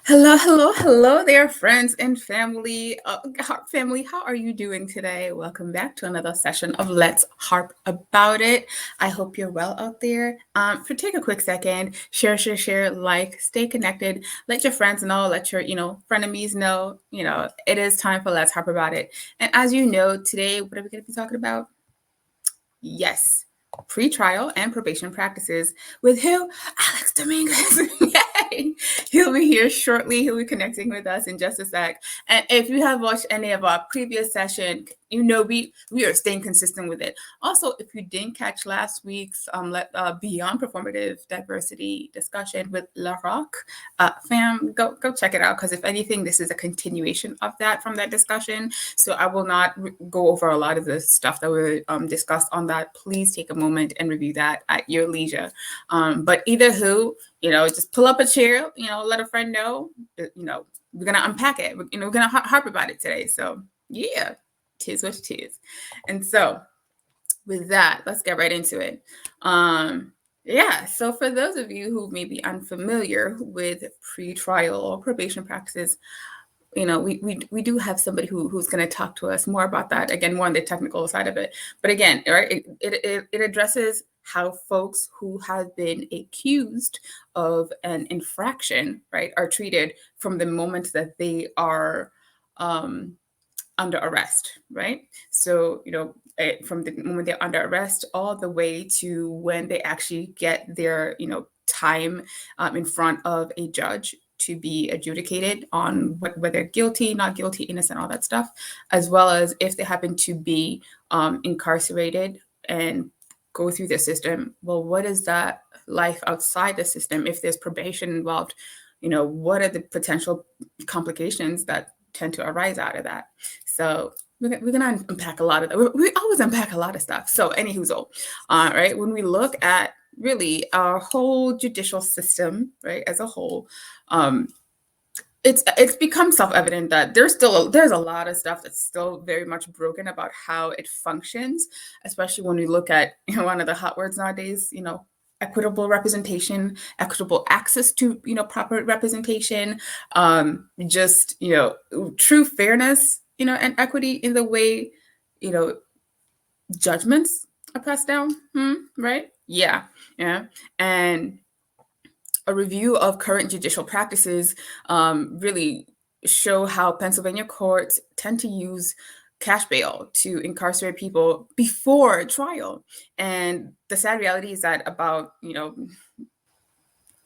Hello, hello, hello there, friends and family. Family, how are you doing today? Welcome back to another session of Let's Harp About It. I hope you're well out there. Take a quick second, share, like, stay connected. Let your friends know, let your, frenemies know, it is time for Let's Harp About It. And as you know, today, what are we going to be talking about? Yes, pre-trial and probation practices with who? Alex Domingos. Yay! He'll be here shortly. He'll be connecting with us in just a sec. And if you have watched any of our previous session, we are staying consistent with it. Also, if you didn't catch last week's Beyond Performative Diversity discussion with La Rock, fam, go check it out, because if anything, this is a continuation of that from that discussion. So I will not go over a lot of the stuff that we discussed on that. Please take a moment and review that at your leisure. But either who, just pull up a chair, let a friend know, we're going to unpack it. We're going to harp about it today. So yeah, tis what tis. And so with that, let's get right into it. So for those of you who may be unfamiliar with pre-trial or probation practices, we do have somebody who's going to talk to us more about that, again, more on the technical side of it. But again, right, it addresses how folks who have been accused of an infraction, right, are treated from the moment that they are under arrest, right? So, from the moment they're under arrest all the way to when they actually get their, time in front of a judge to be adjudicated on whether guilty, not guilty, innocent, all that stuff, as well as if they happen to be incarcerated and go through the system. Well, what is that life outside the system? If there's probation involved, what are the potential complications that tend to arise out of that? So we're gonna unpack a lot of that. We always unpack a lot of stuff. So anywhoozle, right? When we look at really our whole judicial system, right, as a whole, it's become self-evident that there's a lot of stuff that's still very much broken about how it functions, especially when we look at one of the hot words nowadays, equitable representation, equitable access to proper representation, just true fairness, and equity in the way judgments are passed down, right? Yeah. And a review of current judicial practices really show how Pennsylvania courts tend to use cash bail to incarcerate people before trial. And the sad reality is that about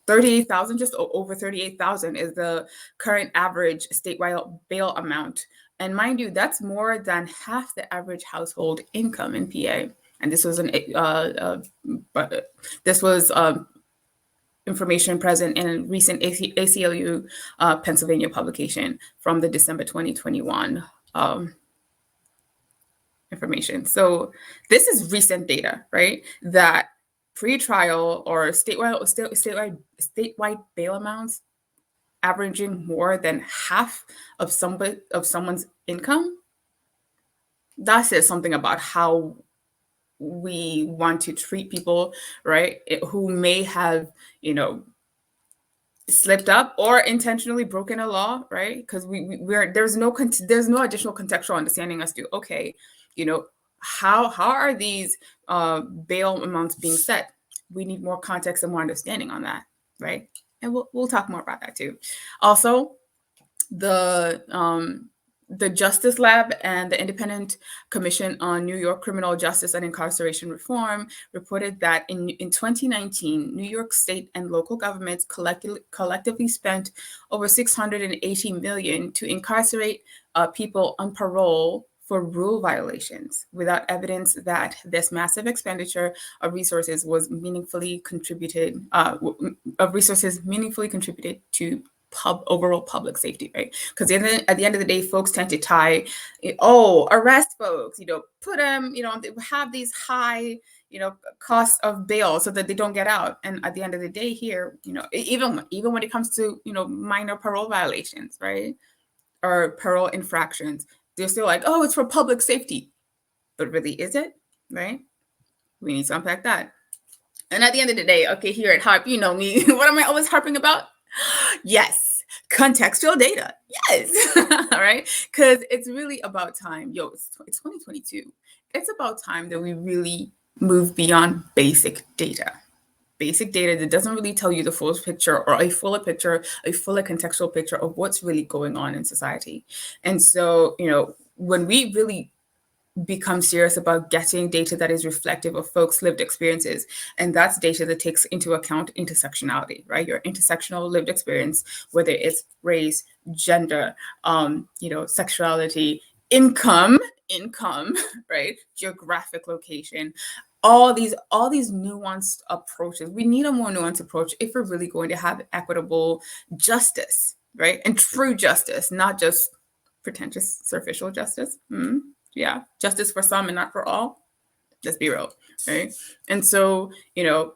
38,000, just over 38,000 is the current average statewide bail amount. And mind you, that's more than half the average household income in PA. And this was information present in a recent ACLU Pennsylvania publication from the December 2021 information. So this is recent data, right? That pre-trial or statewide bail amounts averaging more than half of someone's income. That says something about how we want to treat people, right, who may have, slipped up or intentionally broken a law, right? Because there's no additional contextual understanding as to, okay, how are these bail amounts being set? We need more context and more understanding on that, right? And we'll talk more about that too. Also, the Justice Lab and the Independent Commission on New York Criminal Justice and Incarceration Reform reported that in 2019, New York state and local governments collectively spent over $680 million to incarcerate people on parole for rule violations, without evidence that this massive expenditure of resources meaningfully contributed to overall public safety, right? Because at the end of the day, folks tend to tie, arrest folks, put them, they have these high, costs of bail so that they don't get out. And at the end of the day here, even when it comes to, minor parole violations, right? Or parole infractions, they're still like, oh, it's for public safety. But really, is it, right? We need to unpack that. And at the end of the day, okay, here at H.A.R.P, you know me, what am I always harping about? Yes, Contextual data, yes. All right, because it's really about time. It's 2022. It's about time that we really move beyond basic data. Basic data that doesn't really tell you the full picture or a fuller contextual picture of what's really going on in society. And so, when we really become serious about getting data that is reflective of folks' lived experiences. And that's data that takes into account intersectionality, right? Your intersectional lived experience, whether it's race, gender, sexuality, income, right? Geographic location, all these nuanced approaches. We need a more nuanced approach if we're really going to have equitable justice, right? And true justice, not just pretentious, superficial justice. Yeah, justice for some and not for all. Let's be real, right? And so,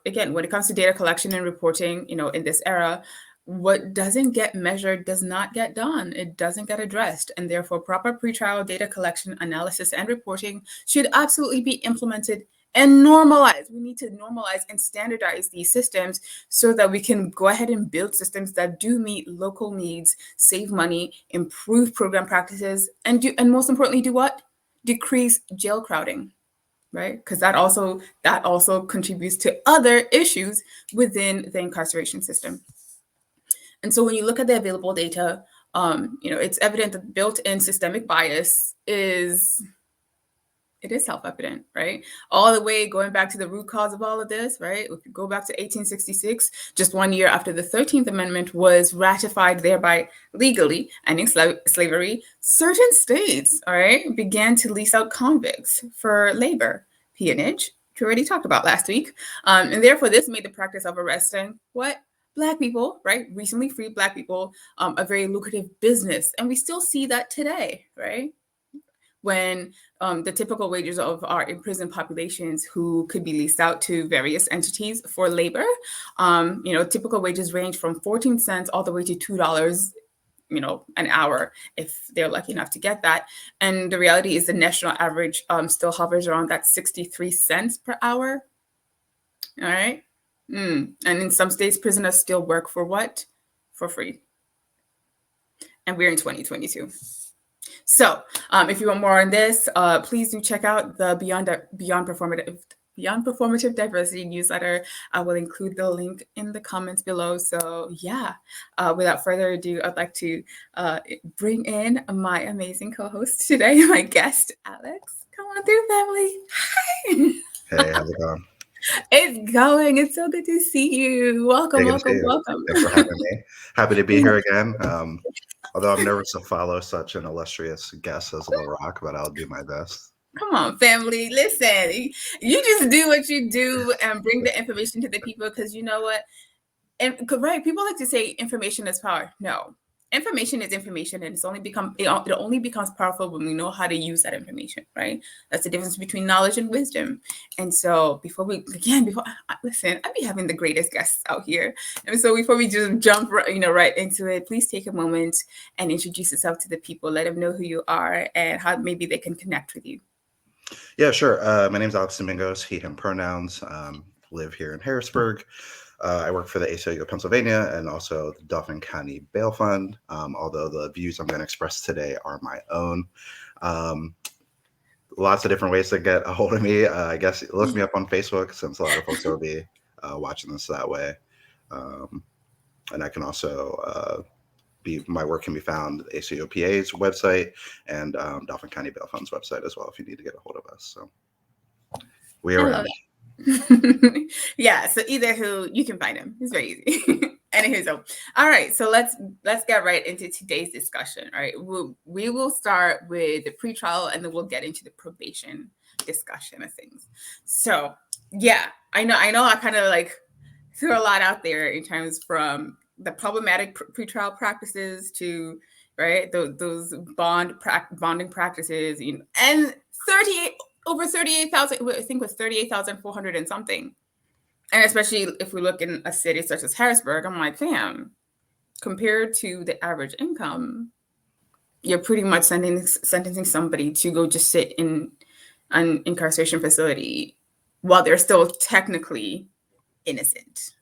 again, when it comes to data collection and reporting, in this era, what doesn't get measured does not get done. It doesn't get addressed. And therefore, proper pretrial data collection, analysis, and reporting should absolutely be implemented and normalized. We need to normalize and standardize these systems so that we can go ahead and build systems that do meet local needs, save money, improve program practices, and most importantly, do what? Decrease jail crowding, right? Because that also contributes to other issues within the incarceration system. And so when you look at the available data, it's evident that built-in systemic bias is self-evident, right? All the way going back to the root cause of all of this, right? If you go back to 1866, just 1 year after the 13th Amendment was ratified, thereby legally ending slavery, certain states, all right, began to lease out convicts for labor, peonage, which we already talked about last week. And therefore, this made the practice of arresting what? Black people, right? Recently freed Black people, a very lucrative business. And we still see that today, right? When the typical wages of our imprisoned populations who could be leased out to various entities for labor, typical wages range from 14 cents all the way to $2, an hour if they're lucky enough to get that. And the reality is the national average still hovers around that 63 cents per hour. All right. And in some states, prisoners still work for what? For free. And we're in 2022. So if you want more on this, please do check out the Beyond Performative Diversity newsletter. I will include the link in the comments below. So yeah, without further ado, I'd like to bring in my amazing co-host today, my guest, Alex. Come on through, family. Hi. Hey, how's it going? It's going. It's so good to see you. Welcome. Thanks for having me. Happy to be here again. Although I'm nervous to follow such an illustrious guest as Lil Rock, but I'll do my best. Come on, family. Listen, you just do what you do and bring the information to the people, because you know what? And right, people like to say information is power. No, information is information, and it only becomes powerful when we know how to use that information, right? That's the difference between knowledge and wisdom. And so listen, I'd be having the greatest guests out here. And so before we just jump right into it, please take a moment and introduce yourself to the people. Let them know who you are and how maybe they can connect with you. Yeah, sure. My name's Alex Domingos, he, him pronouns. Live here in Harrisburg. I work for the ACLU of Pennsylvania and also the Dauphin County Bail Fund, although the views I'm going to express today are my own. Lots of different ways to get a hold of me. I guess look me up on Facebook, since a lot of folks will be watching this that way. And I can also my work can be found at ACLU-PA's website and Dauphin County Bail Fund's website as well if you need to get a hold of us. So we are around. Yeah, so either who you can find him. It's very easy. Anywho, so all right, so let's get right into today's discussion. All right, we will start with the pretrial and then we'll get into the probation discussion of things. So yeah, I know I kind of like threw a lot out there in terms from the problematic pretrial practices to those bonding practices, and over 38,000, I think it was 38,400 and something. And especially if we look in a city such as Harrisburg, I'm like, fam, compared to the average income, you're pretty much sentencing somebody to go just sit in an incarceration facility while they're still technically innocent.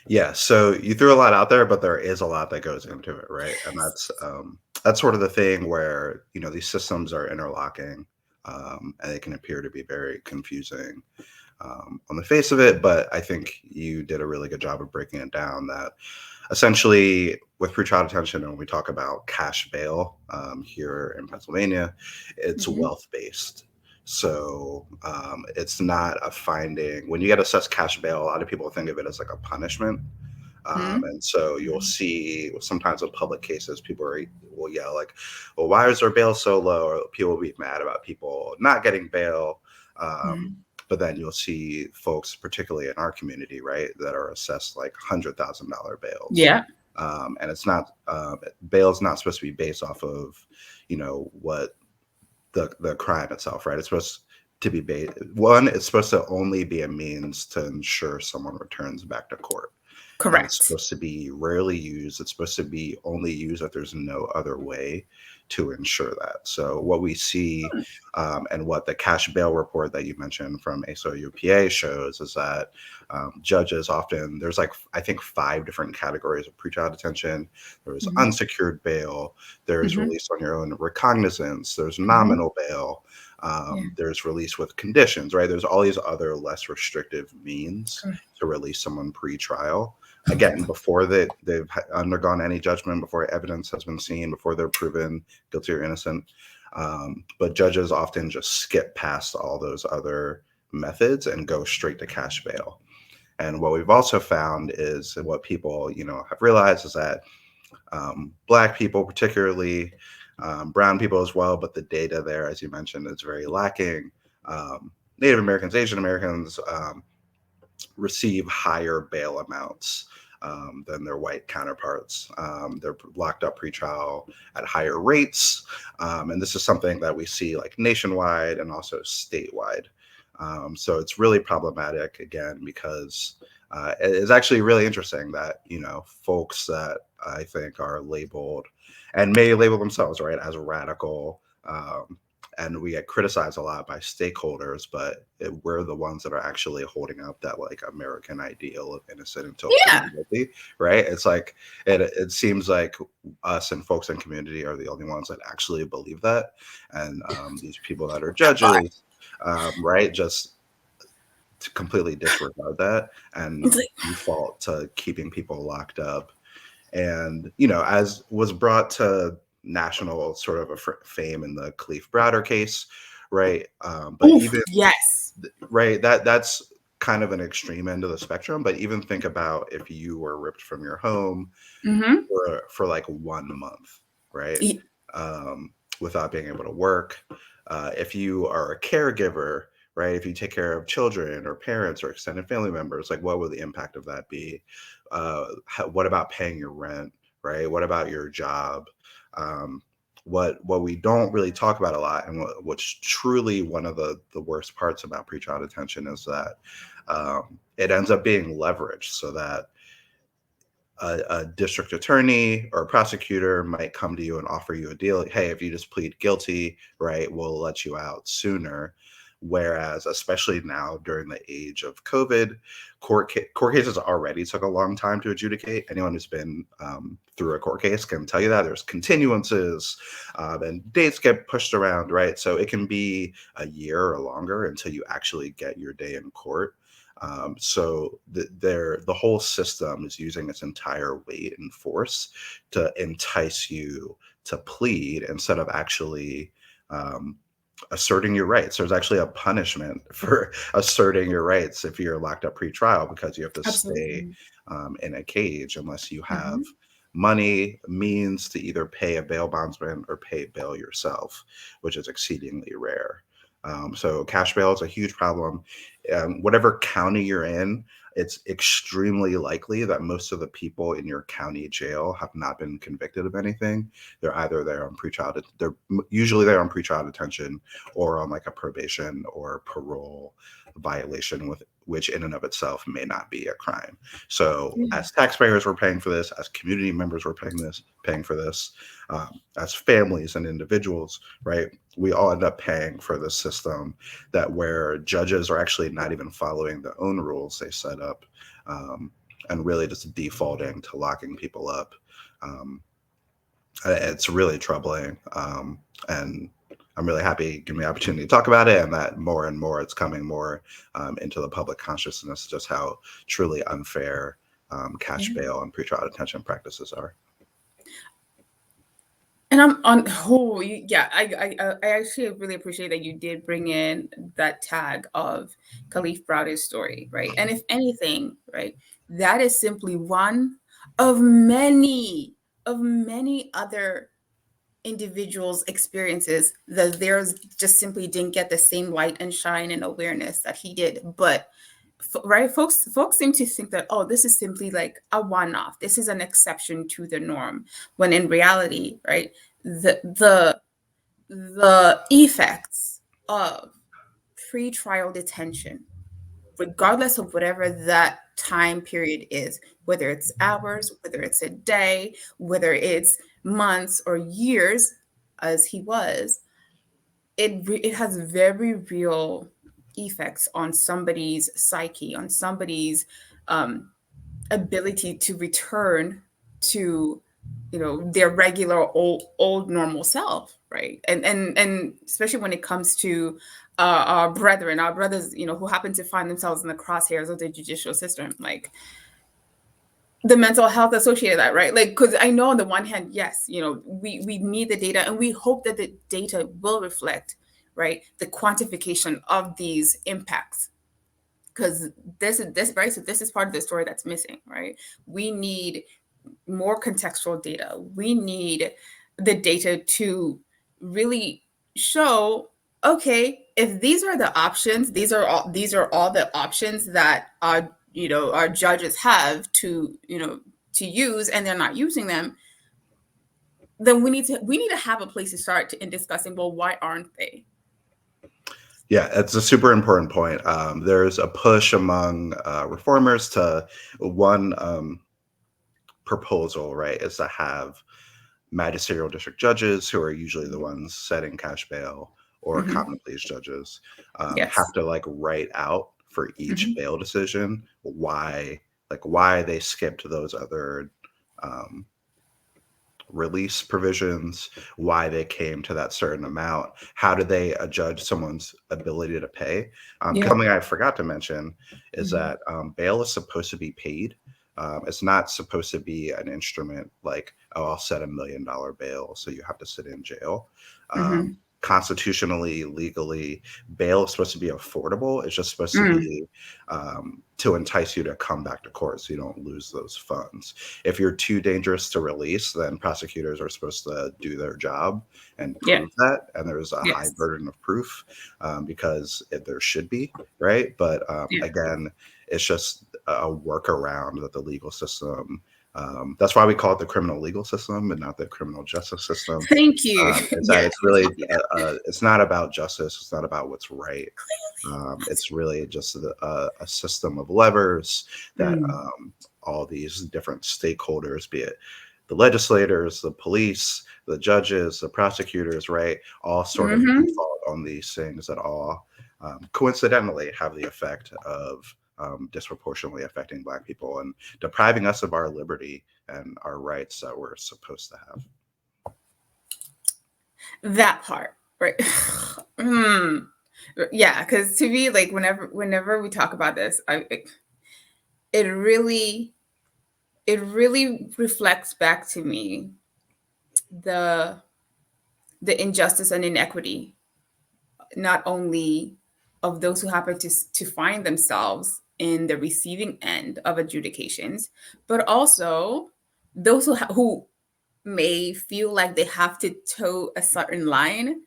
Yeah, so you threw a lot out there, but there is a lot that goes into it, right? And that's sort of the thing where these systems are interlocking, and they can appear to be very confusing on the face of it. But I think you did a really good job of breaking it down. That essentially, with pretrial detention, when we talk about cash bail here in Pennsylvania, it's Mm-hmm. wealth based. So it's not a finding. When you get assessed cash bail, a lot of people think of it as like a punishment. And so you'll see sometimes in public cases, will yell like, well, why is their bail so low? Or people will be mad about people not getting bail. Mm-hmm. But then you'll see folks, particularly in our community, right, that are assessed like $100,000 bails. Yeah. And it's not, bail is not supposed to be based off of, what the crime itself, right? It's supposed to be based, one, it's supposed to only be a means to ensure someone returns back to court. And it's Correct. supposed to be rarely used. It's supposed to be only used if there's no other way to ensure that. So what we see, and what the cash bail report that you mentioned from ACLU-PA shows, is that judges often, there's like, I think 5 different categories of pretrial detention. There's Mm-hmm. unsecured bail, there's Mm-hmm. release on your own recognizance, there's Mm-hmm. nominal bail, Yeah. there's release with conditions, right? There's all these other less restrictive means Correct. to release someone pre-trial. Again, before they've undergone any judgment, before evidence has been seen, before they're proven guilty or innocent. But judges often just skip past all those other methods and go straight to cash bail. And what we've also found is, and what people have realized, is that Black people, particularly brown people as well, but the data there, as you mentioned, is very lacking. Native Americans, Asian Americans receive higher bail amounts than their white counterparts. They're locked up pretrial at higher rates. And this is something that we see like nationwide and also statewide. So it's really problematic, again, because it's actually really interesting that, folks that I think are labeled and may label themselves, right, as radical, and we get criticized a lot by stakeholders, but we're the ones that are actually holding up that like American ideal of innocent until Yeah. proven guilty, right? It's like it seems like us and folks in community are the only ones that actually believe that, and these people that are judges, right, just to completely disregard that and It's like, default to keeping people locked up. And as was brought to national sort of fame in the Khalif Browder case, right? But oof, even yes. right, that's kind of an extreme end of the spectrum. But even think about if you were ripped from your home Mm-hmm. for like 1 month, right? Without being able to work. If you are a caregiver, right? If you take care of children or parents or extended family members, like what would the impact of that be? What about paying your rent, right? What about your job? Um, what we don't really talk about a lot, and what's truly one of the worst parts about pretrial detention, is that it ends up being leveraged, so that a district attorney or a prosecutor might come to you and offer you a deal. Like, hey, if you just plead guilty, right, we'll let you out sooner. Whereas, especially now during the age of COVID, court cases already took a long time to adjudicate. Anyone who's been through a court case can tell you that there's continuances, and dates get pushed around, right? So it can be a year or longer until you actually get your day in court. So the whole system is using its entire weight and force to entice you to plead instead of actually asserting your rights. There's actually a punishment for asserting your rights if you're locked up pre-trial, because you have to stay Absolutely. in a cage unless you have Mm-hmm. money, means to either pay a bail bondsman or pay bail yourself, which is exceedingly rare. So cash bail is a huge problem. Whatever county you're in, it's extremely likely that most of the people in your county jail have not been convicted of anything. They're either there on pretrial. They're usually there on pretrial detention or on like a probation or parole violation, with which in and of itself may not be a crime. So Yeah. as taxpayers, we're paying for this. As community members, we're paying for this. As families and individuals, right? We all end up paying for this system that where judges are actually not even following their own rules they set up. and really just defaulting to locking people up. It's really troubling. And I'm really happy you gave me the opportunity to talk about it, and that more and more it's coming more into the public consciousness, just how truly unfair cash bail and pretrial detention practices are. And I'm on. Oh, yeah. I actually really appreciate that you did bring in that tag of Khalif Browder's story, right? And if anything, right, that is simply one of many other individuals' experiences that theirs just simply didn't get the same light and shine and awareness that he did. But right, folks seem to think that, oh, this is simply like a one-off, this is an exception to the norm, when in reality, right, the effects of pre-trial detention, regardless of whatever that time period is, whether it's hours, whether it's a day, whether it's months or years, as he was, it has very real effects on somebody's psyche, on somebody's ability to return to, their regular old normal self, right? And especially when it comes to our brothers, who happen to find themselves in the crosshairs of the judicial system, like the mental health associated with that, right? Like, because I know on the one hand, yes, we need the data, and we hope that the data will reflect, right, the quantification of these impacts, because this is part of the story that's missing, right? We need more contextual data. We need the data to really show, okay, if these are the options, these are all the options that our judges have to use, and they're not using them, then we need to have a place to start in discussing, well, why aren't they? Yeah, it's a super important point. There's a push among reformers to one proposal, right, is to have magisterial district judges, who are usually the ones setting cash bail, or common pleas judges, have to like write out for each bail decision why they skipped those other release provisions, why they came to that certain amount, how do they adjudge someone's ability to pay. Something I forgot to mention is that bail is supposed to be paid. It's not supposed to be an instrument like, oh, I'll set $1 million bail, so you have to sit in jail. Constitutionally, legally, bail is supposed to be affordable. It's just supposed to be to entice you to come back to court, so you don't lose those funds. If you're too dangerous to release, then prosecutors are supposed to do their job and prove that. And there's a high burden of proof, because there should be, right? But again, it's just a workaround that the legal system. That's why we call it the criminal legal system and not the criminal justice system. Thank you. Is that it's really, it's not about justice. It's not about what's right. It's really just a system of levers that all these different stakeholders, be it the legislators, the police, the judges, the prosecutors, right, all sort of default on these things that all coincidentally have the effect of disproportionately affecting Black people and depriving us of our liberty and our rights that we're supposed to have. That part, right? Yeah, because to me, like, whenever we talk about this, it really reflects back to me the injustice and inequity, not only of those who happen to find themselves in the receiving end of adjudications, but also those who may feel like they have to toe a certain line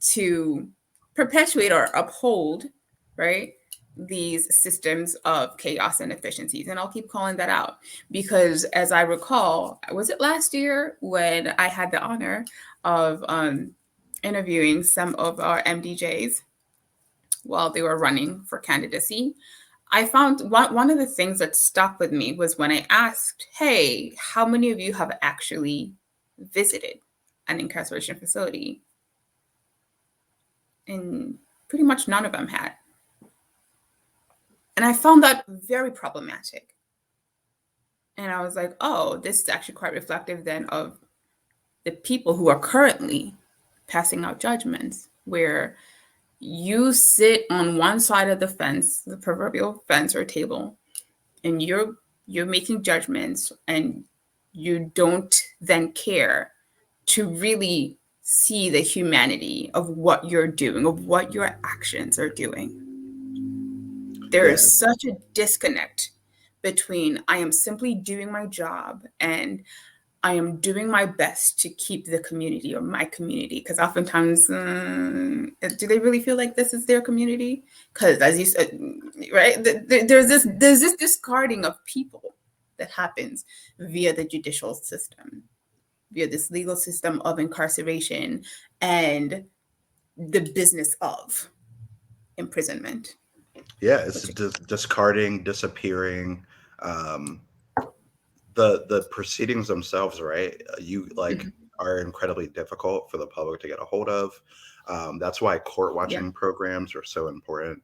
to perpetuate or uphold, right, these systems of chaos and efficiencies. And I'll keep calling that out because, as I recall, was it last year when I had the honor of interviewing some of our MDJs while they were running for candidacy? I found one of the things that stuck with me was when I asked, hey, how many of you have actually visited an incarceration facility? And pretty much none of them had. And I found that very problematic, And I was like, oh, this is actually quite reflective then of the people who are currently passing out judgments, where you sit on one side of the fence, the proverbial fence or table, and you're making judgments, and you don't then care to really see the humanity of what you're doing, of what your actions are doing. There Yeah, is such a disconnect between I am simply doing my job and I am doing my best to keep the community or my community. Because oftentimes, do they really feel like this is their community? Because as you said, right, there's this discarding of people that happens via the judicial system, via this legal system of incarceration and the business of imprisonment. yeah, it's Which, discarding, disappearing. Um, the proceedings themselves, right? You like mhm, are incredibly difficult for the public to get a hold of. That's why court yeah. watching programs are so important.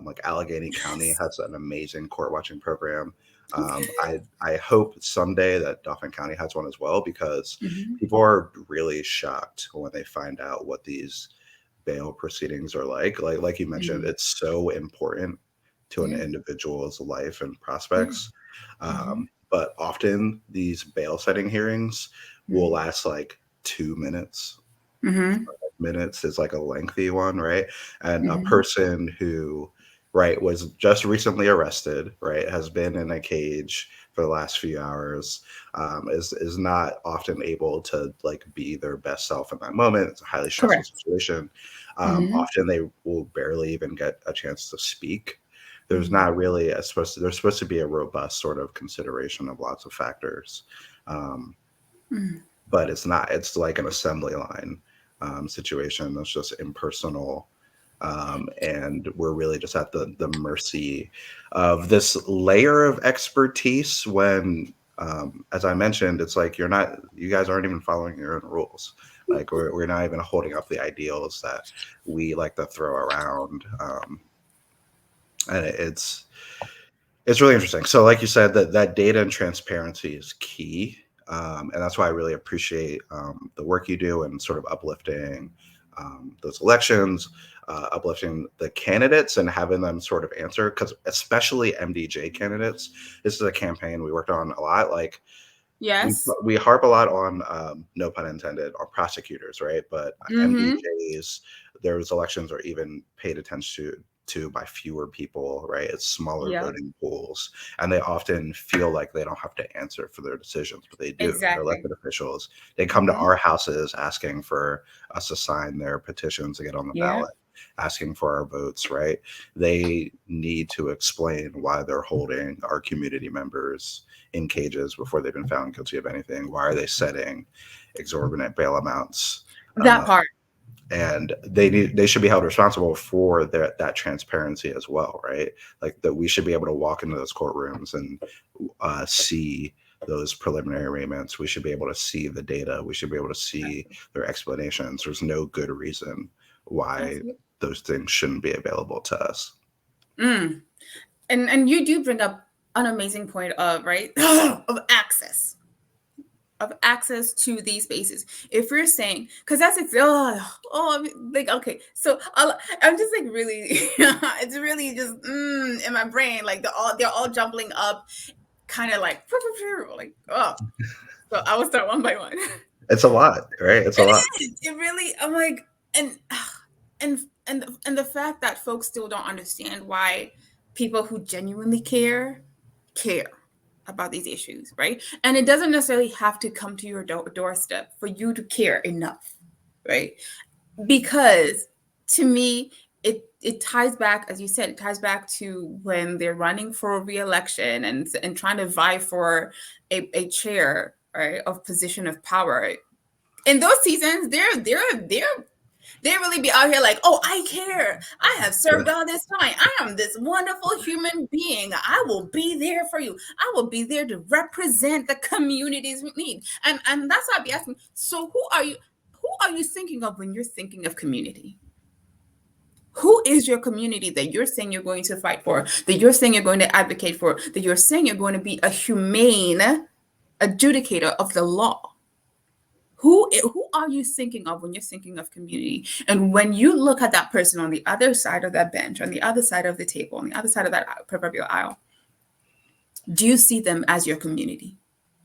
Like Allegheny County Yes. has an amazing court watching program. Okay. I hope someday that Dauphin County has one as well, because Mhm. people are really shocked when they find out what these bail proceedings are like. Like you mentioned, Mhm. it's so important to an Yeah. individual's life and Yeah. prospects. Mhm. But often these bail setting hearings will Mhm. last like 2 minutes. Mhm. Minutes is like a lengthy one, right? And a Mhm. person who, right, was just recently arrested, right, has been in a cage for the last few hours, is not often able to like be their best self in that moment. It's a highly stressful Correct. situation. Mhm. Often they will barely even get a chance to speak. There's Mhm. not really a supposed to, there's supposed to be a robust sort of consideration of lots of factors. Um, Mhm. but it's not. It's like an assembly line situation that's just impersonal, and we're really just at the mercy of this layer of expertise. When, as I mentioned, it's like you guys aren't even following your own rules. Like we're not even holding up the ideals that we like to throw around, and it's really interesting. So, like you said, that data and transparency is key, and that's why I really appreciate the work you do and sort of uplifting those elections, uplifting the candidates, and having them sort of answer. Because especially MDJ candidates, this is a campaign we worked on a lot. Like we Yes. we harp a lot on no pun intended on prosecutors, right? But Mhm. MDJs, those elections are even paid attention to by fewer people, right? It's smaller Yep. voting pools, and they often feel like they don't have to answer for their decisions, but they do. They're Exactly. elected officials. They come to Mhm. our houses asking for us to sign their petitions to get on the Yeah. ballot, asking for our votes, right? They need to explain why they're holding our community members in cages before they've been found guilty of anything. Why are they setting exorbitant bail amounts? That part. And they should be held responsible for that transparency as well, right? Like that we should be able to walk into those courtrooms and see those preliminary arraignments. We should be able to see the data. We should be able to see their explanations. There's no good reason why Absolutely. those things shouldn't be available to us. Mm. And you do bring up an amazing point of right of access to these spaces. If you're saying, because that's it, I mean, like okay, so I'm just like really, it's really just in my brain, like they're all jumbling up, kind of like like oh. So I will start one by one. It's a lot, right? It's a It lot. is. It really. I'm like, and and the fact that folks still don't understand why people who genuinely care about these issues, right? And it doesn't necessarily have to come to your doorstep for you to care enough, right? Because to me, it ties back, as you said, it ties back to when they're running for re-election and trying to vie for a chair, right, of position of power. In those seasons, they really be out here like, oh, I care. I have served all this time. I am this wonderful human being. I will be there for you. I will be there to represent the communities we need. And that's why I'd be asking. So who are you thinking of when you're thinking of community? Who is your community that you're saying you're going to fight for, that you're saying you're going to advocate for, that you're saying you're going to be a humane adjudicator of the law? Who are you thinking of when you're thinking of community? And when you look at that person on the other side of that bench, on the other side of the table, on the other side of that proverbial aisle, do you see them as your community?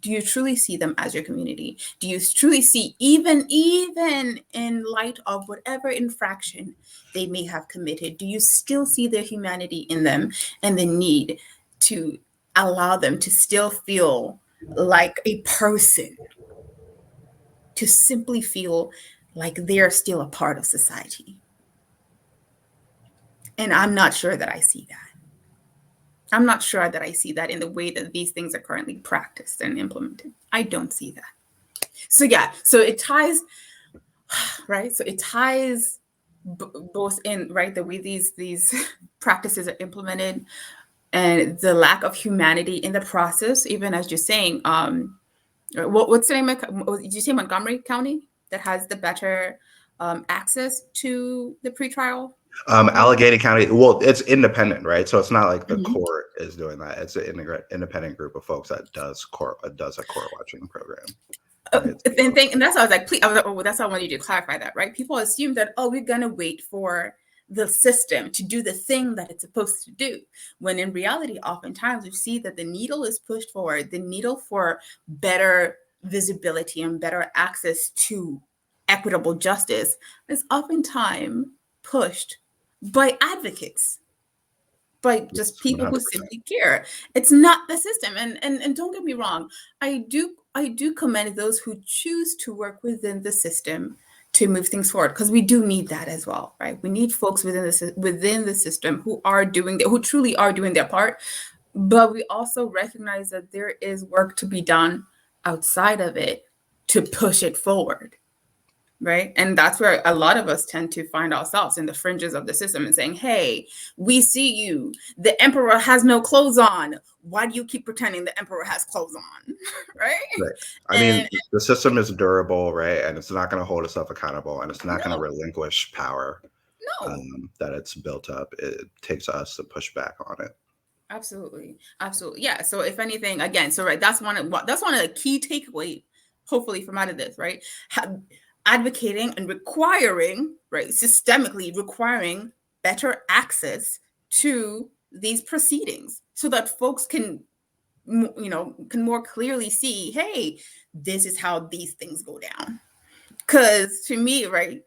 Do you truly see them as your community? Do you truly see, even in light of whatever infraction they may have committed, do you still see their humanity in them and the need to allow them to still feel like a person, to simply feel like they're still a part of society? And I'm not sure that I see that. I'm not sure that I see that in the way that these things are currently practiced and implemented. I don't see that. So yeah, so it ties, right? So it ties both in, right, the way these practices are implemented and the lack of humanity in the process, even as you're saying, what's the name of, did you say Montgomery County that has the better access to the pretrial? Allegheny County, well, it's independent, right? So it's not like the court is doing that. It's an independent group of folks that does a court watching program. Right? And that's why I was like, please, that's why I wanted you to clarify that, right? People assume that, we're going to wait for the system to do the thing that it's supposed to do. When in reality, oftentimes we see that the needle is pushed forward, the needle for better visibility and better access to equitable justice is oftentimes pushed by advocates, by just people 100%. Who simply care. It's not the system. And don't get me wrong, I do commend those who choose to work within the system to move things forward, because we do need that as well, right? We need folks within the system who truly are doing their part, but we also recognize that there is work to be done outside of it to push it forward. Right. And that's where a lot of us tend to find ourselves, in the fringes of the system, and saying, hey, we see you. The emperor has no clothes on. Why do you keep pretending the emperor has clothes on? Right. I mean, the system is durable, right? And it's not going to hold itself accountable, and it's not going to relinquish power that it's built up. It takes us to push back on it. Absolutely. Absolutely. Yeah. So if anything, again, so right, that's one of the key takeaways, hopefully, from out of this, right? Advocating and requiring, right, systemically requiring better access to these proceedings, so that folks can more clearly see, hey, this is how these things go down. Because to me, right,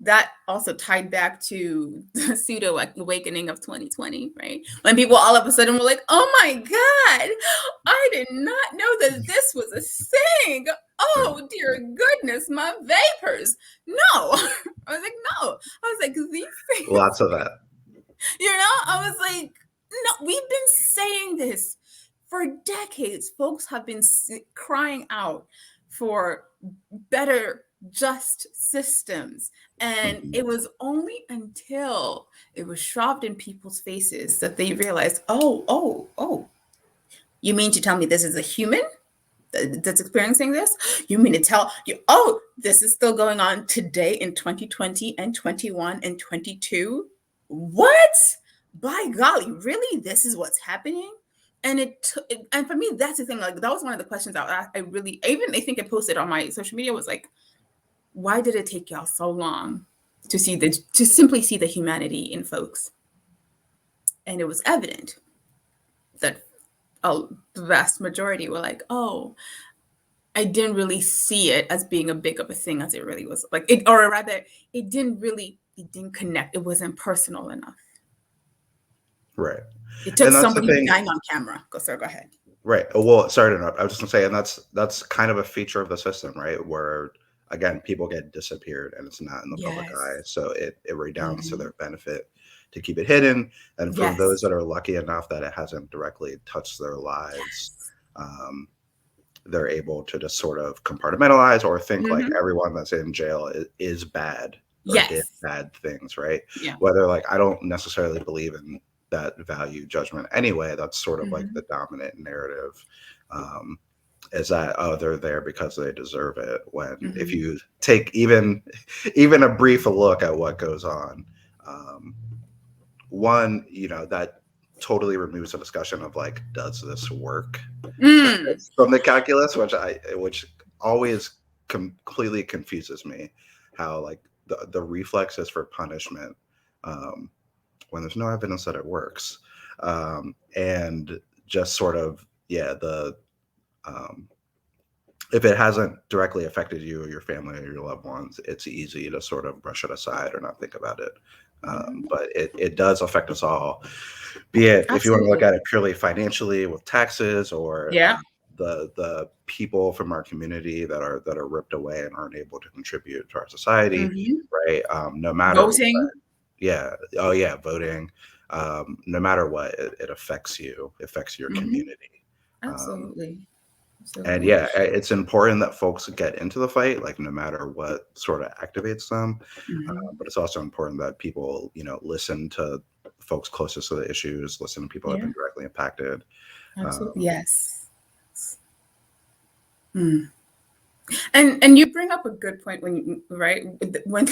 that also tied back to the pseudo awakening of 2020, right? When people all of a sudden were like, oh my God, I did not know that this was a thing. Oh, dear goodness, my vapors. No. I was like, no. I was like, these things. Lots of that. I was like, no, we've been saying this for decades. Folks have been crying out for better, just systems. And it was only until it was shoved in people's faces that they realized, oh, you mean to tell me this is a human that's experiencing this? You mean to tell you, this is still going on today in 2020 and 21 and 22? What? By golly, really? This is what's happening? And and for me, that's the thing. Like, that was one of the questions I think I posted on my social media, was like, why did it take y'all so long to simply see the humanity in folks? And it was evident that the vast majority were like, oh, I didn't really see it as being a big of a thing as it really was. Like, it didn't connect. It wasn't personal enough. Right. It took somebody dying on camera. Go ahead. Right. Well, sorry to interrupt. I was just gonna say, and that's kind of a feature of the system, right? Where, again, people get disappeared and it's not in the public eye. So it redounds to their benefit to keep it hidden. And for those that are lucky enough that it hasn't directly touched their lives, they're able to just sort of compartmentalize or think like everyone that's in jail is bad or did bad things, right? Yeah. Whether, like, I don't necessarily believe in that value judgment anyway. That's sort of like the dominant narrative. Is that, they're there because they deserve it, when if you take even a brief look at what goes on, One, that totally removes the discussion of like, does this work Mm. from the calculus, which always completely confuses me. How like the reflex is for punishment when there's no evidence that it works, and just sort of the if it hasn't directly affected you or your family or your loved ones, it's easy to sort of brush it aside or not think about it. But it does affect us all, be it if you want to look Absolutely. at it purely financially with taxes, or Yeah. the people from our community that are ripped away and aren't able to contribute to our society, Mhm. right? No matter what, Voting. voting. No matter what, it affects you, affects your Mhm. community. Um, Absolutely. and Absolutely. yeah, it's important that folks get into the fight, like no matter what sort of activates them. Mhm. But it's also important that people, listen to folks closest to the issues, listen to people who have Yeah. been directly impacted. Absolutely. Um, Yes. Mm. And you bring up a good point right, when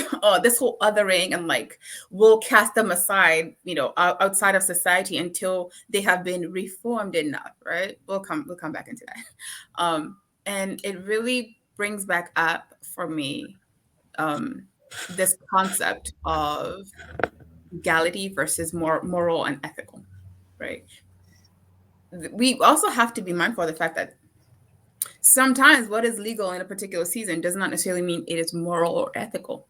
this whole othering and like we'll cast them aside, outside of society until they have been reformed enough, right? We'll come back into that. And it really brings back up for me this concept of legality versus moral and ethical, right? We also have to be mindful of the fact that sometimes what is legal in a particular season does not necessarily mean it is moral or ethical.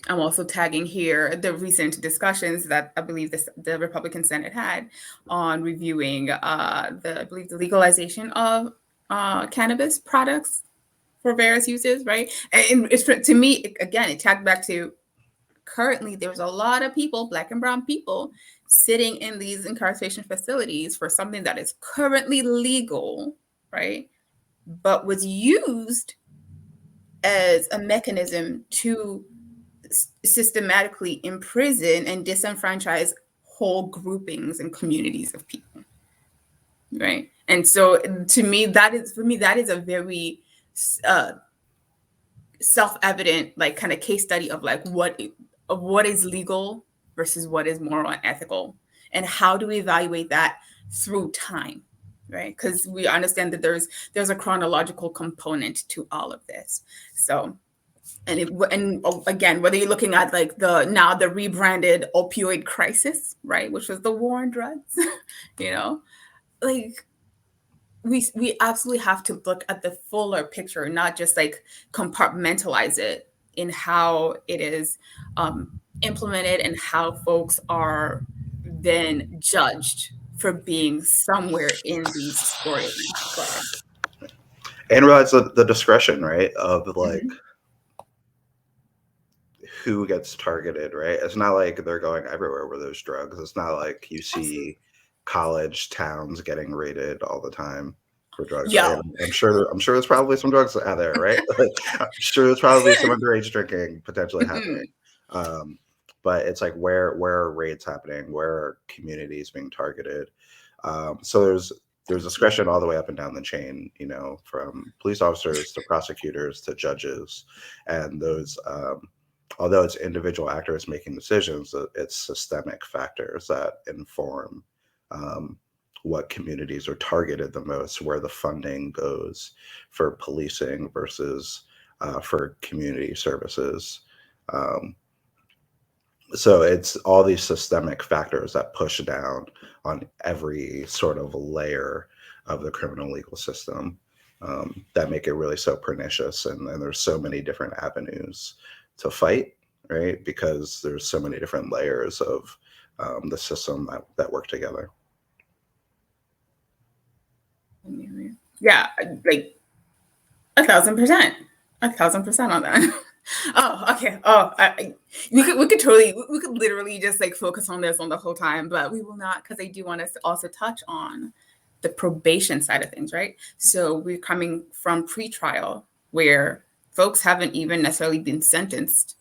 I'm also tagging here the recent discussions that I believe the Republican Senate had on reviewing the legalization of cannabis products for various uses, right? And it's to me, again, it tagged back to currently there's a lot of people, Black and brown people, sitting in these incarceration facilities for something that is currently legal, right? But was used as a mechanism to systematically imprison and disenfranchise whole groupings and communities of people, right? And so to me, that is a very self-evident, like kind of case study of like what is legal versus what is moral and ethical, and how do we evaluate that through time, right? Because we understand that there's a chronological component to all of this. So and again, whether you're looking at like the rebranded opioid crisis, right, which was the war on drugs, you know, like we absolutely have to look at the fuller picture, not just like compartmentalize it in how it is implemented and how folks are then judged for being somewhere in these storylines. Go ahead. and realize the discretion, right, of like Mm-hmm. who gets targeted, right? It's not like they're going everywhere with those drugs. It's not like you Absolutely. see college towns getting raided all the time for drugs, right? Yo. I'm sure there's probably some drugs out there, right? Like, I'm sure there's probably some underage drinking potentially happening. Mm-mm. Um, but it's like where are raids happening? Where are communities being targeted? So there's discretion all the way up and down the chain, from police officers to prosecutors to judges, and those although it's individual actors making decisions, it's systemic factors that inform um, what communities are targeted the most, where the funding goes for policing versus for community services. Um, so it's all these systemic factors that push down on every sort of layer of the criminal legal system, that make it really so pernicious, and there's so many different avenues to fight, right, because there's so many different layers of the system that work together. Yeah, like 1,000%, 1,000% on that. Oh, okay. Oh, we could totally, we could literally just like focus on this on the whole time, but we will not, because I do want us to also touch on the probation side of things, right? So we're coming from pretrial, where folks haven't even necessarily been sentenced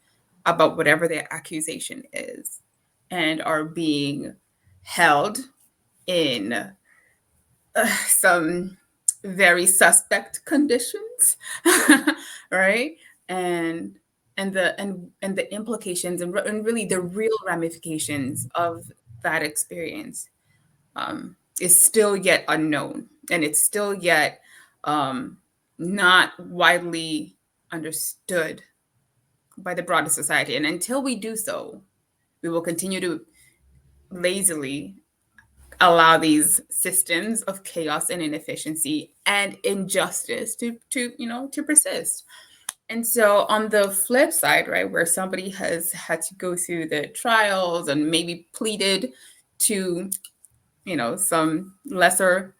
about whatever their accusation is, and are being held in some very suspect conditions, right? And the implications and really the real ramifications of that experience is still yet unknown, and it's still yet not widely understood by the broader society. And until we do so, we will continue to lazily allow these systems of chaos and inefficiency and injustice to persist. And so on the flip side, right, where somebody has had to go through the trials and maybe pleaded to, some lesser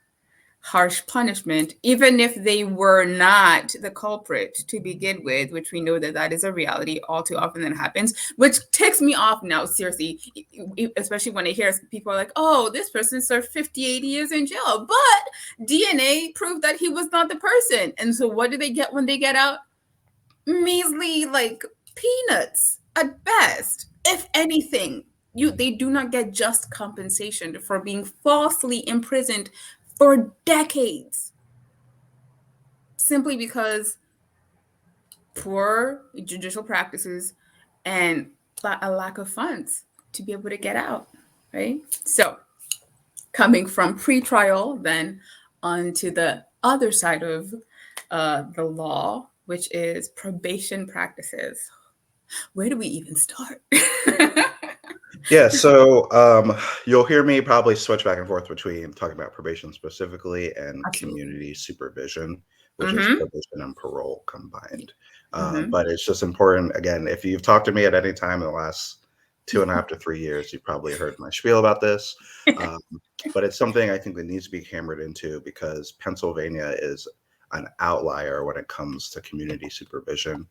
harsh punishment, even if they were not the culprit to begin with, which we know that is a reality all too often that happens, which ticks me off now, seriously, especially when I hear people are like, oh, this person served 50, 80 years in jail, but DNA proved that he was not the person. And so what do they get when they get out? Measly, like, peanuts at best, if anything. They do not get just compensation for being falsely imprisoned for decades, simply because poor judicial practices and a lack of funds to be able to get out, right? So coming from pretrial then onto the other side of the law, which is probation practices. Where do we even start? Yeah, so you'll hear me probably switch back and forth between talking about probation specifically and Absolutely. community supervision, which is Mm-hmm. probation and parole combined. Mm-hmm. But it's just important, again, if you've talked to me at any time in the last 2.5 to 3 years, you've probably heard my spiel about this. But it's something I think that needs to be hammered into because Pennsylvania is an outlier when it comes to community supervision.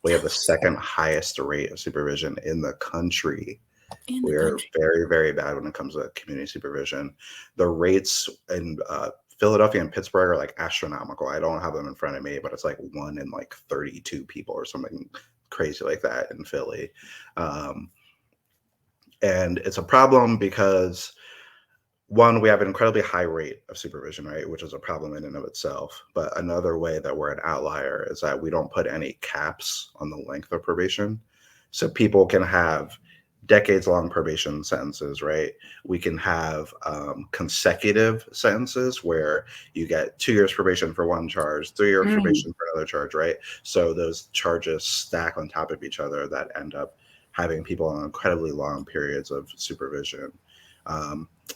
We have the second highest rate of supervision in the country. In the We're country. very, very bad when it comes to community supervision. The rates in Philadelphia and Pittsburgh are like astronomical. I don't have them in front of me, but it's like 1 in like 32 people or something crazy like that in Philly. And it's a problem because one, we have an incredibly high rate of supervision, right, which is a problem in and of itself. But another way that we're an outlier is that we don't put any caps on the length of probation. So people can have decades-long probation sentences, right? We can have consecutive sentences where you get 2 years probation for one charge, 3 years probation for another charge, right? So those charges stack on top of each other that end up having people on incredibly long periods of supervision.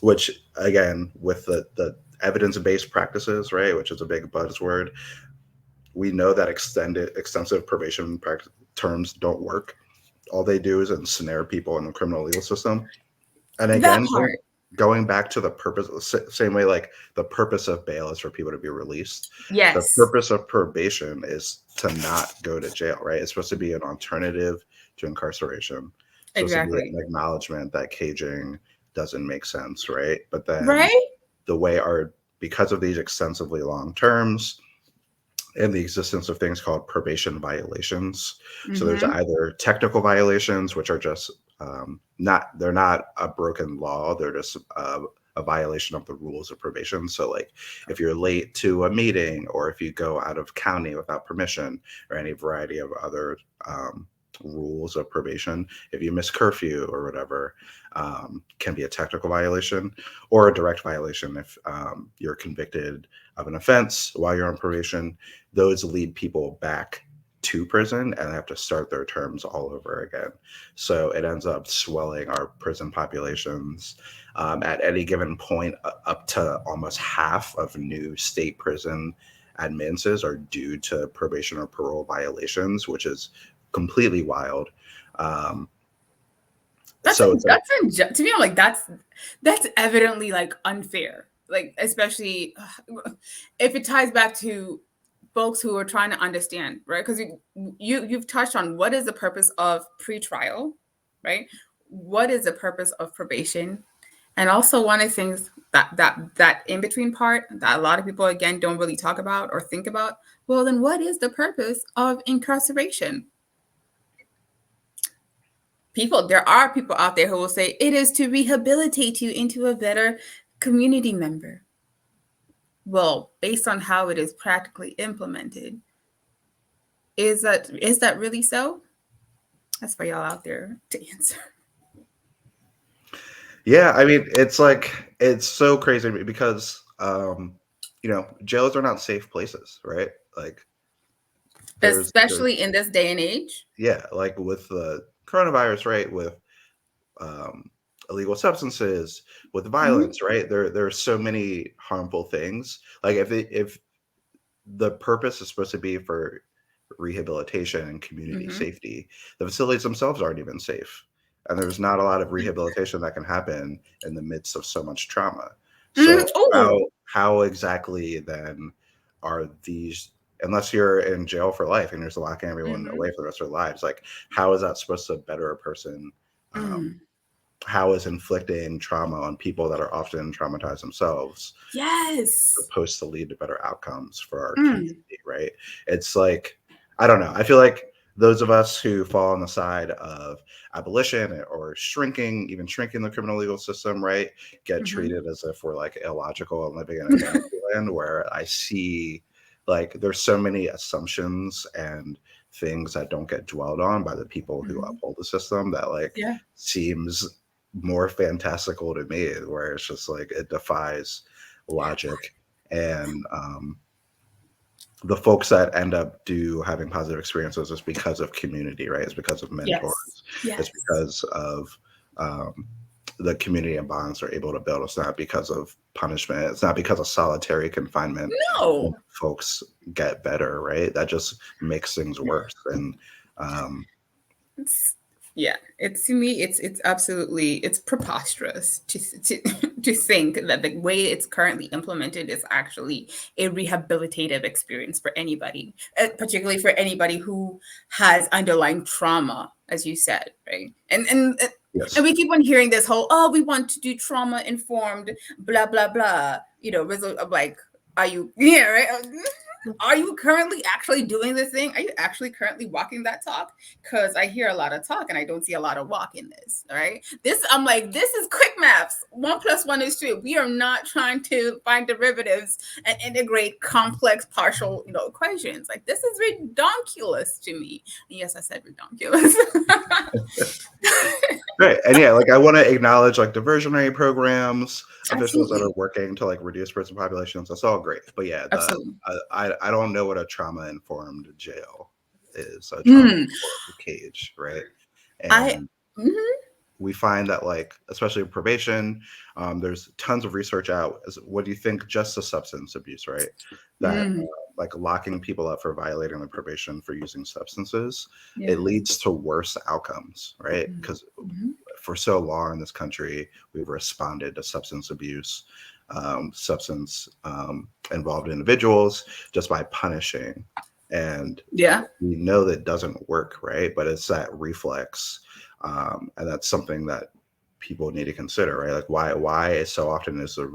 Which again, with the evidence-based practices, right, which is a big buzzword, we know that extensive probation terms don't work. All they do is ensnare people in the criminal legal system. And That again, part. going back to the purpose, same way like the purpose of bail is for people to be released. The Yes. purpose of probation is to not go to jail, right? It's supposed to be an alternative to incarceration. It's supposed to be Exactly. an acknowledgement that caging doesn't make sense, right? But then Right? because of these extensively long terms and the existence of things called probation violations. So there's Mm-hmm. either technical violations, which are just they're not a broken law, they're just a violation of the rules of probation. So like if you're late to a meeting or if you go out of county without permission or any variety of other rules of probation, if you miss curfew or whatever, can be a technical violation or a direct violation if you're convicted of an offense while you're on probation. Those lead people back to prison and have to start their terms all over again. So it ends up swelling our prison populations. At any given point, up to almost half of new state prison admissions are due to probation or parole violations, which is completely wild. So To me, I'm like, that's evidently like unfair. Like, especially if it ties back to folks who are trying to understand, right? Because you've touched on what is the purpose of pretrial, right? What is the purpose of probation? And also one of the things that in between part that a lot of people again don't really talk about or think about. Well, then what is the purpose of incarceration? There are people out there who will say it is to rehabilitate you into a better community member. Well, based on how it is practically implemented, is that really so? That's for y'all out there to answer. Yeah, I mean, it's like it's so crazy to me because jails are not safe places, right? Like there's Especially in this day and age. yeah, like with the coronavirus, right? With um, illegal substances, with Mhm, violence, right? There are so many harmful things. Like if the purpose is supposed to be for rehabilitation and community mhm, safety, the facilities themselves aren't even safe, and there's not a lot of rehabilitation that can happen in the midst of so much trauma. mhm. So Oh, how exactly then are these, unless you're in jail for life and you're just locking everyone mhm, away for the rest of their lives, like how is that supposed to better a person? um, mm. how is inflicting trauma on people that are often traumatized themselves Yes. supposed to lead to better outcomes for our Mm, community, right? It's like, I don't know. I feel like those of us who fall on the side of abolition or shrinking, even shrinking the criminal legal system, right, get mhm. treated as if we're like illogical and living in a fantasy land where I see like there's so many assumptions and things that don't get dwelled on by the people who Mhm. uphold the system that like Yeah. seems more fantastical to me, where it's just like it defies Yeah. logic. And the folks that end up having positive experiences is because of community, right? It's because of Yes. mentors. It's Yes. because of um, the community and bonds they're able to build. It's not because of punishment. It's not because of solitary confinement that No. folks get better, right? That just makes things worse. And um, It's, yeah, it's to me, it's absolutely it's preposterous to to think that the way it's currently implemented is actually a rehabilitative experience for anybody, particularly for anybody who has underlying trauma, as you said, right? And yes. we keep on hearing this whole, oh, we want to do trauma informed, blah blah blah. I'm like, are you, yeah, right? Are you currently actually doing this thing? Are you actually currently walking that talk? Because I hear a lot of talk and I don't see a lot of walk in this. All right. I'm like, this is quick maths. 1 + 1 is 2. We are not trying to find derivatives and integrate complex partial, equations. Like, this is redonkulous to me. And yes, I said redonkulous. Right. And yeah, like I want to acknowledge like diversionary programs, officials that are Absolutely. working to like reduce prison populations. That's all great. But yeah, Absolutely. I don't know what a trauma informed jail is, a trauma Mm, informed cage, right? I, And mhm, we find that like especially with probation, there's tons of research out as what do you think just the substance abuse, right? That mm, like locking people up for violating the probation for using substances, yeah. it leads to worse outcomes, right? Because Mhm. for so long in this country, we've responded to substance abuse, substance involved individuals just by punishing. And Yeah. we know that doesn't work, right? But it's that reflex. And that's something that people need to consider, right? Like why so often is the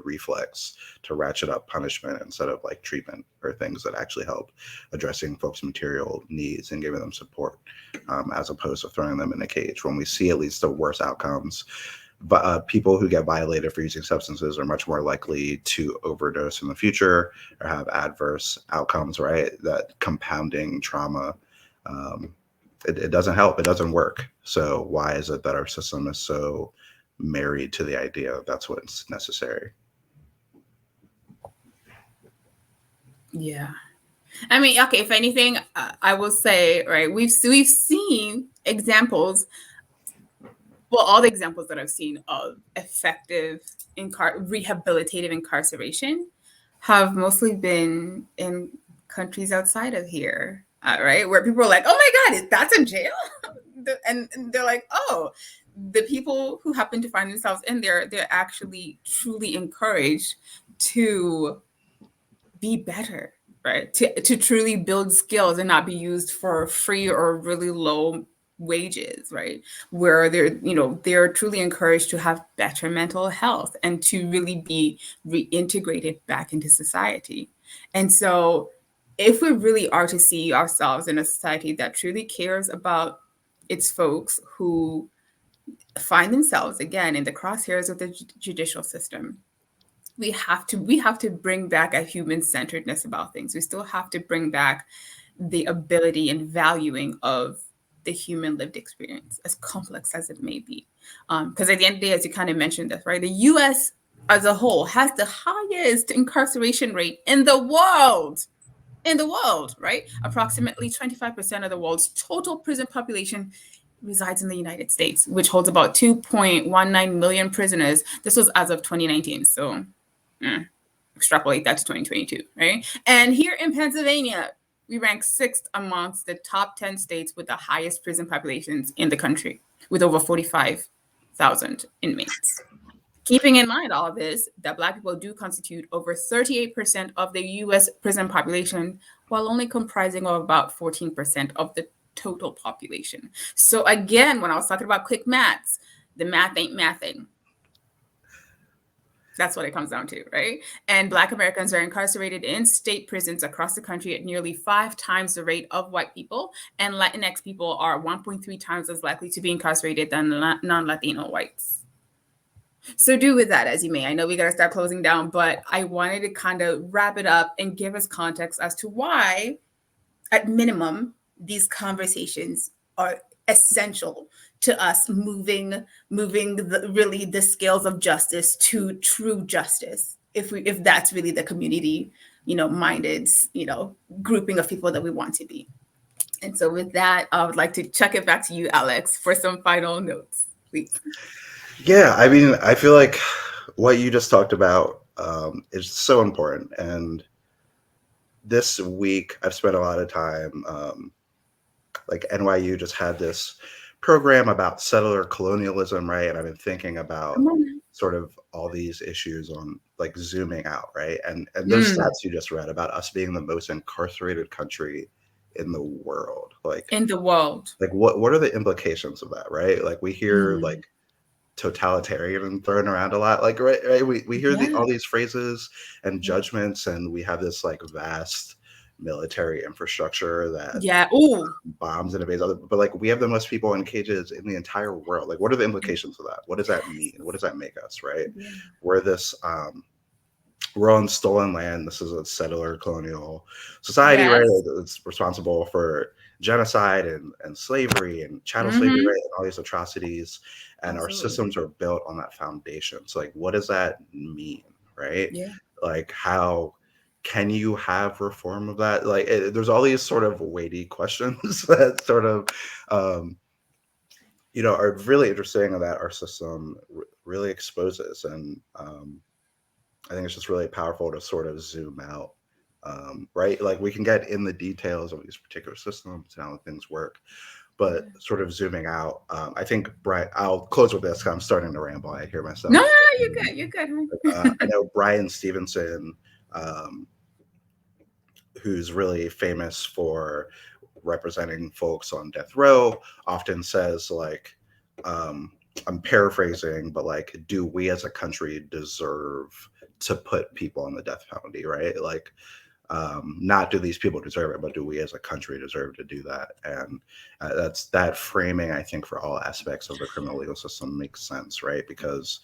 reflex to ratchet up punishment instead of like treatment or things that actually help addressing folks' material needs and giving them support, as opposed to throwing them in a cage. When we see at least the worst outcomes, but people who get violated for using substances are much more likely to overdose in the future or have adverse outcomes, right? That compounding trauma, um, it doesn't help. It doesn't work. So why is it that our system is so married to the idea that's what's necessary? Yeah. I mean, okay, if anything, I will say, right, we've seen examples, well, all the examples that I've seen of effective rehabilitative incarceration have mostly been in countries outside of here, right, where people are like, oh my God, that's in jail? And they're like, oh, the people who happen to find themselves in there, they're actually truly encouraged to be better, right? To truly build skills and not be used for free or really low wages, right? Where they're truly encouraged to have better mental health and to really be reintegrated back into society. And so if we really are to see ourselves in a society that truly cares about its folks who find themselves again in the crosshairs of the judicial system, we have to bring back a human centeredness about things. We still have to bring back the ability and valuing of the human lived experience, as complex as it may be. Because at the end of the day, as you kind of mentioned this, right, the US as a whole has the highest incarceration rate in the world. In the world, right? Approximately 25% of the world's total prison population resides in the United States, which holds about 2.19 million prisoners. This was as of 2019. So extrapolate that to 2022, right? And here in Pennsylvania, we rank 6th amongst the top 10 states with the highest prison populations in the country, with over 45,000 inmates. Keeping in mind all of this, that Black people do constitute over 38% of the US prison population, while only comprising of about 14% of the total population. So again, when I was talking about quick maths, the math ain't mathing. That's what it comes down to, right? And Black Americans are incarcerated in state prisons across the country at nearly 5 times the rate of white people, and Latinx people are 1.3 times as likely to be incarcerated than non-Latino whites. So do with that as you may. I know we got to start closing down, but I wanted to kind of wrap it up and give us context as to why, at minimum, these conversations are essential to us moving the scales of justice to true justice. If that's really the community, minded, grouping of people that we want to be. And so with that, I would like to chuck it back to you, Alex, for some final notes, please. Yeah, I mean, I feel like what you just talked about is so important. And this week, I've spent a lot of time, like NYU just had this program about settler colonialism, right? And I've been thinking about sort of all these issues on like zooming out, right? And those stats you just read about us being the most incarcerated country in the world, like in the world, like what are the implications of that, right? Like we hear like totalitarian thrown around a lot, like right we hear all these phrases and judgments, and we have this like vast military infrastructure that bombs and invades other, but like we have the most people in cages in the entire world. Like what are the implications of that? What does that mean? What does that make us, right? We're this we're on stolen land. This is a settler colonial society, right? It's responsible for genocide and slavery and chattel slavery, right? And all these atrocities. And our systems are built on that foundation. So like, what does that mean, right? Like how can you have reform of that? Like there's all these sort of weighty questions that sort of, are really interesting and that our system really exposes. And I think it's just really powerful to sort of zoom out, right? Like we can get in the details of these particular systems and how things work, but sort of zooming out. I think, Brian, I'll close with this because I'm starting to ramble. I hear myself. No, you're good. You're good. I know Brian Stevenson, who's really famous for representing folks on death row, often says like, I'm paraphrasing, but like, do we as a country deserve to put people on the death penalty, right? Like, not do these people deserve it, but do we as a country deserve to do that? And that's that framing, I think, for all aspects of the criminal legal system makes sense, right? Because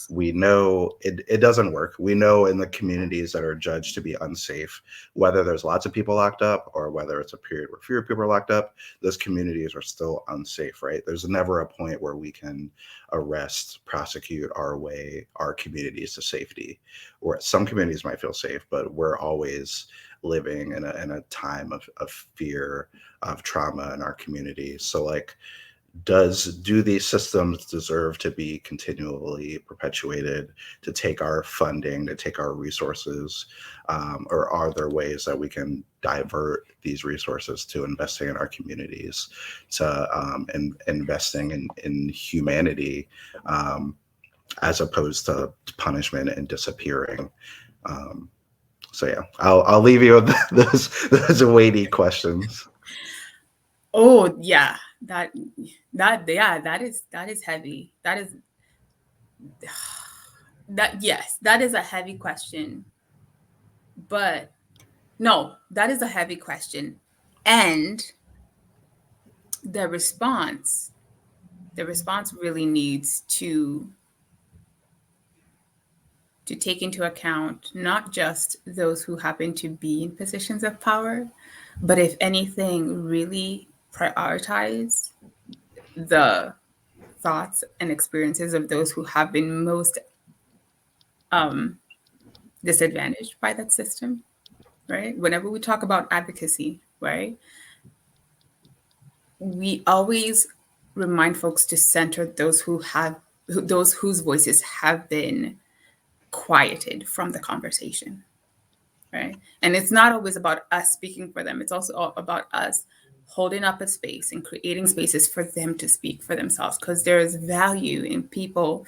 we know it doesn't work. We know in the communities that are judged to be unsafe, whether there's lots of people locked up or whether it's a period where fewer people are locked up, those communities are still unsafe, right? There's never a point where we can arrest, prosecute our communities to safety. Or some communities might feel safe, but we're always living in a time of fear, of trauma in our communities. So like, do these systems deserve to be continually perpetuated, to take our funding, to take our resources, or are there ways that we can divert these resources to investing in our communities, to investing in humanity, as opposed to punishment and disappearing? So yeah, I'll leave you with those weighty questions. Oh yeah, that is heavy. That is a heavy question. But no, that is a heavy question, and the response really needs to take into account not just those who happen to be in positions of power, but if anything, really prioritize the thoughts and experiences of those who have been most disadvantaged by that system, right? Whenever we talk about advocacy, right, we always remind folks to center those those whose voices have been quieted from the conversation, right? And it's not always about us speaking for them. It's also about us holding up a space and creating spaces for them to speak for themselves, because there is value in people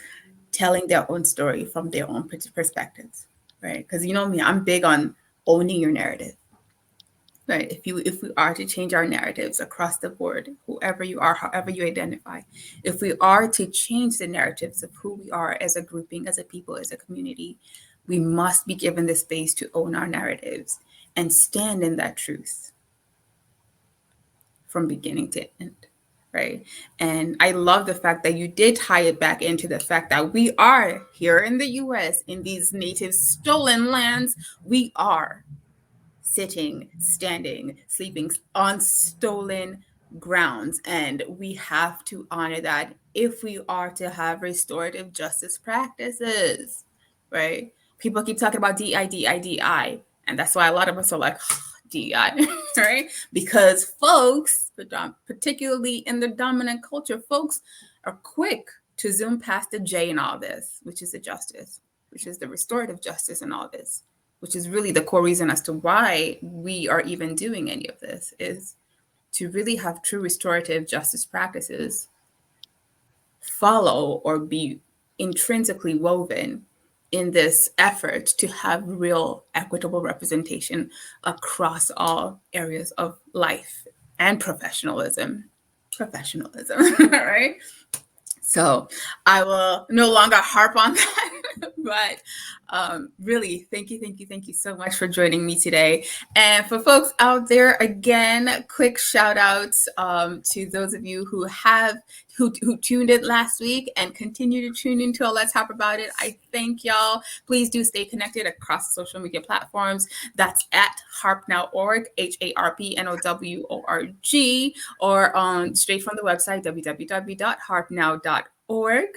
telling their own story from their own perspectives, right? Because you know me, I'm big on owning your narrative, right? If we are to change our narratives across the board, whoever you are, however you identify, if we are to change the narratives of who we are as a grouping, as a people, as a community, we must be given the space to own our narratives and stand in that truth from beginning to end, right? And I love the fact that you did tie it back into the fact that we are here in the US, in these native stolen lands, we are sitting, standing, sleeping on stolen grounds. And we have to honor that if we are to have restorative justice practices, right? People keep talking about DI, DI, DI. And that's why a lot of us are like, DI, right? Because folks, particularly in the dominant culture, folks are quick to zoom past the J in all this, which is the justice, which is the restorative justice in all this, which is really the core reason as to why we are even doing any of this, is to really have true restorative justice practices follow or be intrinsically woven in this effort to have real equitable representation across all areas of life and professionalism, right? So I will no longer harp on that, but really, thank you so much for joining me today. And for folks out there, again, quick shout outs to those of you who tuned in last week and continue to tune into our Let's Talk About It. I thank y'all. Please do stay connected across the social media platforms. That's at harpnow.org, HARPNOWORG, or straight from the website, www.harpnow.org.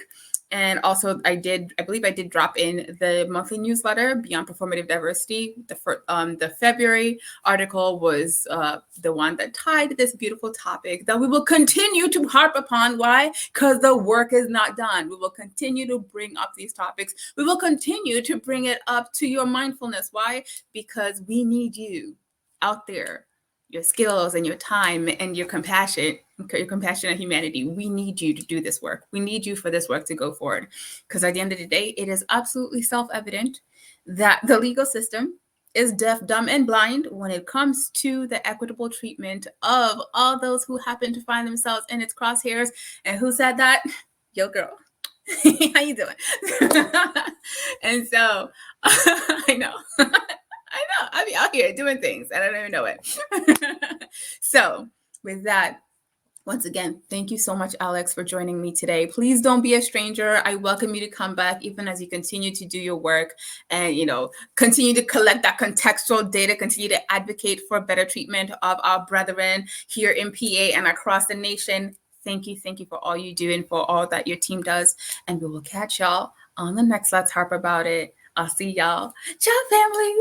And also, I believe I did drop in the monthly newsletter, Beyond Performative Diversity. The February article was the one that tied this beautiful topic that we will continue to harp upon. Why? Because the work is not done. We will continue to bring up these topics. We will continue to bring it up to your mindfulness. Why? Because we need you out there, your skills and your time and your compassionate humanity. We need you to do this work. We need you for this work to go forward. Because at the end of the day, it is absolutely self-evident that the legal system is deaf, dumb, and blind when it comes to the equitable treatment of all those who happen to find themselves in its crosshairs. And who said that? Yo, girl. How you doing? And so, I know. I be out here doing things and I don't even know it. So with that, once again, thank you so much, Alex, for joining me today. Please don't be a stranger. I welcome you to come back, even as you continue to do your work and, continue to collect that contextual data, continue to advocate for better treatment of our brethren here in PA and across the nation. Thank you for all you do and for all that your team does. And we will catch y'all on the next Let's Harp About It. I'll see y'all. Ciao, family.